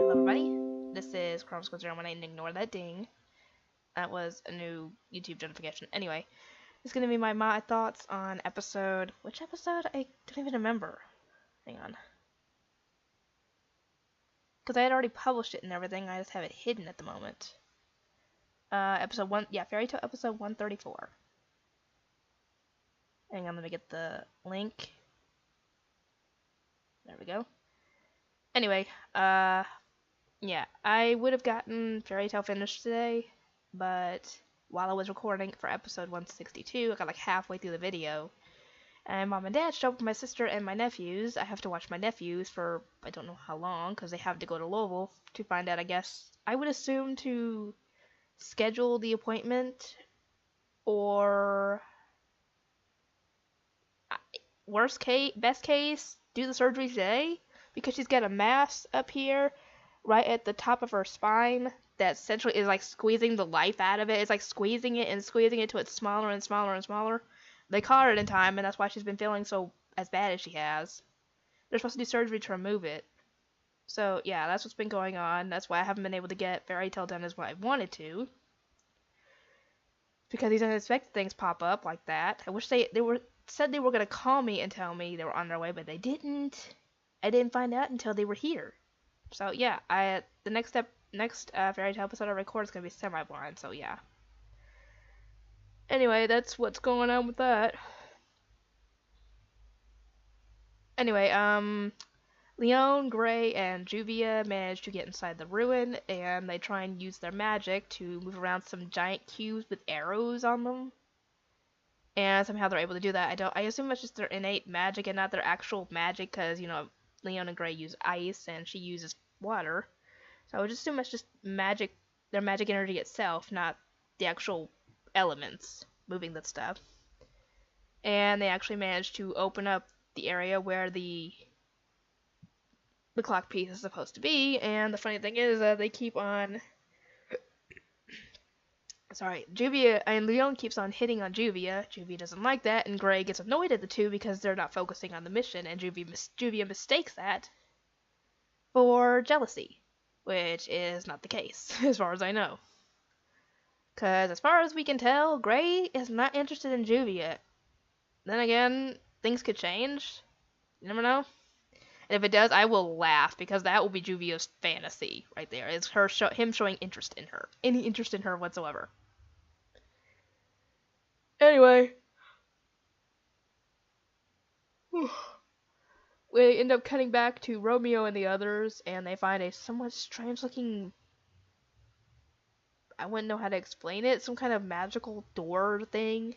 Hello everybody, this is Chromsquid018 and ignore that ding. That was a new YouTube notification. Anyway, it's gonna be my thoughts on episode... Which episode? I don't even remember. Hang on. Because I had already published it and everything, I just have it hidden at the moment. Episode 1... Yeah, Fairy Tale episode 134. Hang on, let me get the link. There we go. Anyway, yeah, I would have gotten Fairy Tale finished today, but while I was recording for episode 162, I got like halfway through the video, and Mom and Dad showed up with my sister and my nephews. I have to watch my nephews for I don't know how long, because they have to go to Louisville to find out, I guess. I would assume to schedule the appointment, or best case, do the surgery today, because she's got a mass up here right at the top of her spine that essentially is like squeezing the life out of it. It's like squeezing it and squeezing it till it's smaller and smaller and smaller. They caught it in time, and that's why she's been feeling so as bad as she has. They're supposed to do surgery to remove it. So yeah, that's what's been going on. That's why I haven't been able to get Fairy Tale done as what I wanted to. Because these unexpected things pop up like that. I wish they said they were gonna call me and tell me they were on their way, but they didn't. I didn't find out until they were here. So yeah, the next Fairy Tale episode I record is gonna be semi-blind. So yeah. Anyway, that's what's going on with that. Anyway, Leon, Gray, and Juvia manage to get inside the ruin, and they try and use their magic to move around some giant cubes with arrows on them. And somehow they're able to do that. I assume it's just their innate magic and not their actual magic, because, you know, Leon and Gray use ice and she uses water. So I would assume it's just magic, their magic energy itself, not the actual elements moving that stuff. And they actually managed to open up the area where the clock piece is supposed to be, and the funny thing is that they keep on... Sorry, Juvia and Leon keeps on hitting on Juvia. Juvia doesn't like that, and Gray gets annoyed at the two because they're not focusing on the mission, and Juvia mistakes that for jealousy, which is not the case, as far as I know. Because as far as we can tell, Gray is not interested in Juvia. Then again, things could change. You never know. And if it does, I will laugh, because that will be Juvia's fantasy right there. It's him showing interest in her. Any interest in her whatsoever. Anyway. We end up cutting back to Romeo and the others, and they find a somewhat strange looking... I wouldn't know how to explain it. Some kind of magical door thing,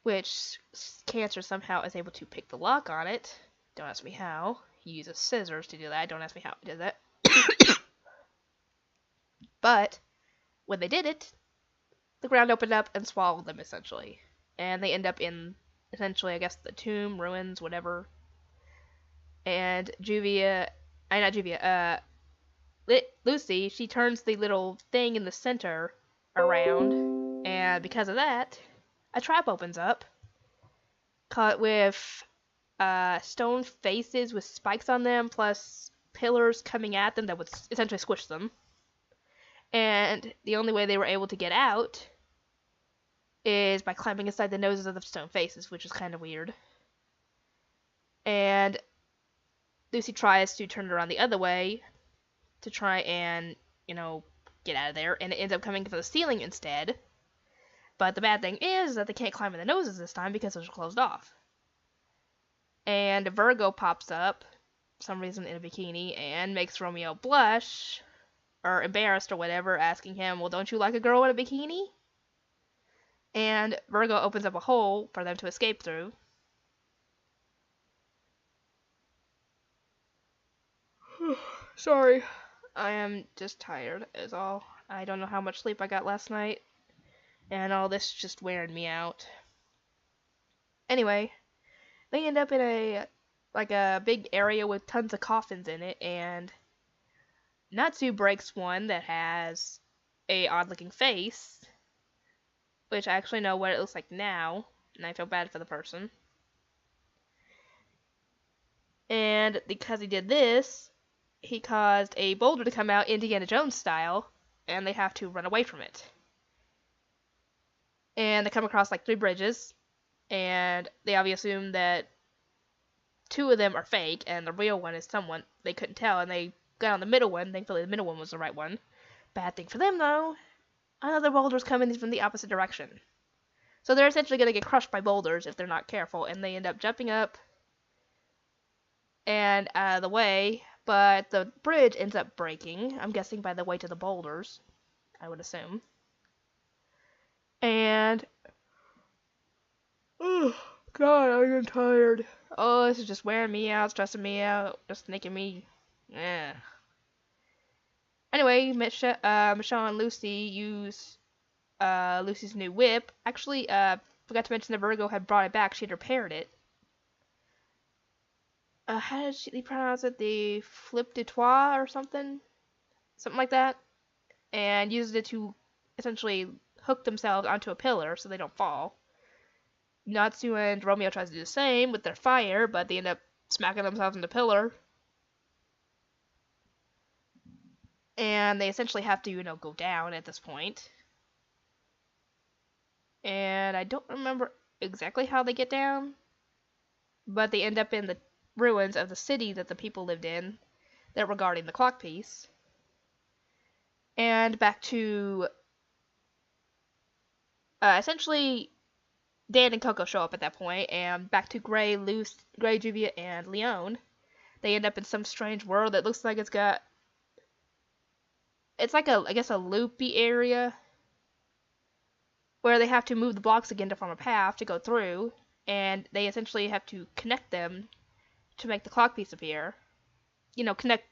which Cancer somehow is able to pick the lock on it. Don't ask me how. He uses scissors to do that. Don't ask me how he does that. But when they did it, the ground opened up and swallowed them, essentially. And they end up in, essentially, I guess, the tomb, ruins, whatever. And Lucy, she turns the little thing in the center around. And because of that, a trap opens up. Caught with stone faces with spikes on them, plus pillars coming at them that would essentially squish them. And the only way they were able to get out is by climbing inside the noses of the stone faces, which is kind of weird. And Lucy tries to turn it around the other way to try and, you know, get out of there, and it ends up coming for the ceiling instead. But the bad thing is that they can't climb in the noses this time because those are closed off. And Virgo pops up, for some reason in a bikini, and makes Romeo blush, or embarrassed or whatever, asking him, well, don't you like a girl in a bikini? And Virgo opens up a hole for them to escape through. Sorry, I am just tired, is all. I don't know how much sleep I got last night, and all this is just wearing me out. Anyway, they end up in a big area with tons of coffins in it, and Natsu breaks one that has a odd-looking face, which I actually know what it looks like now, and I feel bad for the person. And because he did this, he caused a boulder to come out Indiana Jones style, and they have to run away from it. And they come across like 3 bridges, and they obviously assume that 2 of them are fake, and the real one is someone they couldn't tell, and they got on the middle one. Thankfully, the middle one was the right one. Bad thing for them, though, another boulder's coming from the opposite direction. So they're essentially going to get crushed by boulders if they're not careful, and they end up jumping up and out of the way, but the bridge ends up breaking, I'm guessing by the weight of the boulders, I would assume. And oh god, I'm getting tired. Oh, this is just wearing me out, stressing me out, just making me Anyway, Michelle and Lucy use Lucy's new whip. Actually, forgot to mention that Virgo had brought it back. She had repaired it. How did she pronounce it? The flip de trois or something? Something like that. And used it to essentially hook themselves onto a pillar so they don't fall. Natsu and Romeo tries to do the same with their fire, but they end up smacking themselves in the pillar. And they essentially have to, go down at this point. And I don't remember exactly how they get down, but they end up in the ruins of the city that the people lived in that were guarding the clock piece. And back to essentially Dan and Coco show up at that point, and back to Gray, Juvia, and Leon. They end up in some strange world that looks like it's like a loopy area where they have to move the blocks again to form a path to go through, and they essentially have to connect them to make the clock piece appear. Connect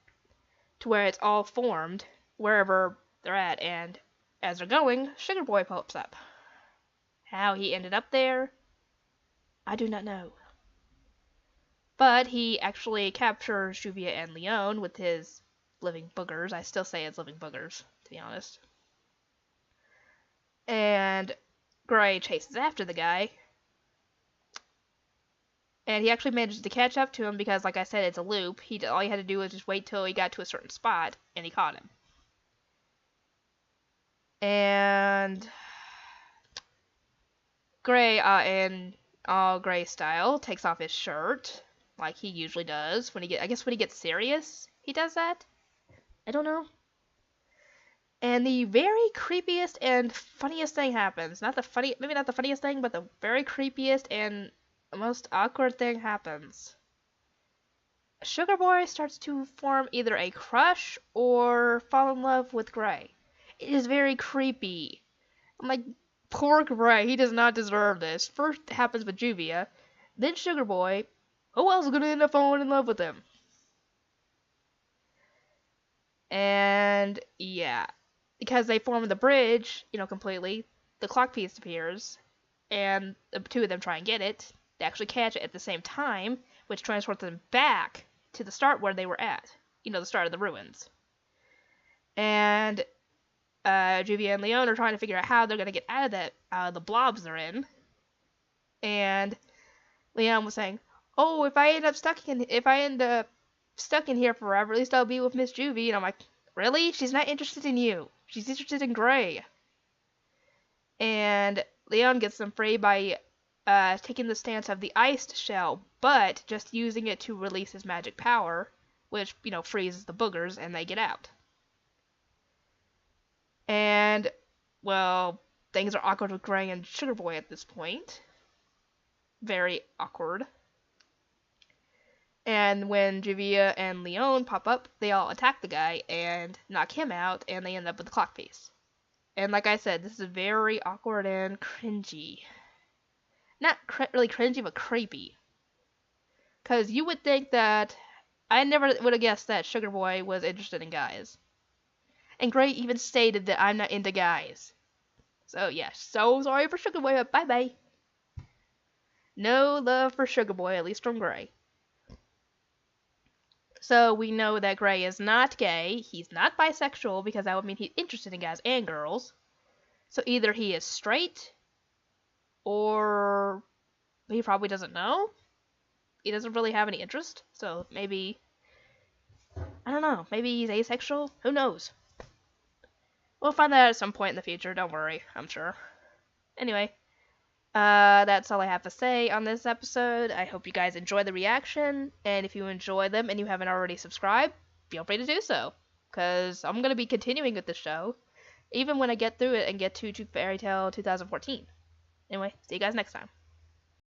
to where it's all formed, wherever they're at, and as they're going, Sugar Boy pops up. How he ended up there, I do not know. But he actually captures Juvia and Leon with his living boogers. I still say it's living boogers, to be honest. And Gray chases after the guy. And he actually manages to catch up to him because, like I said, it's a loop. All he had to do was just wait till he got to a certain spot, and he caught him. And Gray, in all Gray style, takes off his shirt, like he usually does. When he gets serious, he does that. I don't know. And the very creepiest and funniest thing happens. Maybe not the funniest thing, but the very creepiest and most awkward thing happens. Sugar Boy starts to form either a crush or fall in love with Gray. It is very creepy. I'm like, poor Gray, he does not deserve this. First it happens with Juvia, then Sugar Boy. Who else is gonna end up falling in love with him? And yeah, because they form the bridge, completely, the clock piece appears, and the 2 of them try and get it. They actually catch it at the same time, which transports them back to the start where they were at. The start of the ruins. And Juvia and Leon are trying to figure out how they're going to get out of the blobs they're in. And Leon was saying, oh, if I end up stuck in here forever, at least I'll be with Miss Juvie. And I'm like, really? She's not interested in you. She's interested in Gray. And Leon gets them free by taking the stance of the iced shell, but just using it to release his magic power, which, freezes the boogers, and they get out. And, well, things are awkward with Gray and Sugar Boy at this point. Very awkward. And when Juvia and Leon pop up, they all attack the guy and knock him out, and they end up with the clock piece. And like I said, this is very awkward and cringy. Not really cringy, but creepy. Because you would think that... I never would have guessed that Sugar Boy was interested in guys. And Gray even stated that I'm not into guys. So yeah, so sorry for Sugar Boy, but bye-bye. No love for Sugar Boy, at least from Gray. So we know that Gray is not gay, he's not bisexual, because that would mean he's interested in guys and girls. So either he is straight, or he probably doesn't know. He doesn't really have any interest, so maybe I don't know. Maybe he's asexual? Who knows? We'll find that out at some point in the future. Don't worry. I'm sure. Anyway, that's all I have to say on this episode. I hope you guys enjoy the reaction, and if you enjoy them and you haven't already subscribed, feel free to do so, because I'm going to be continuing with the show, even when I get through it and get to Fairy Tale 2014. Anyway, see you guys next time.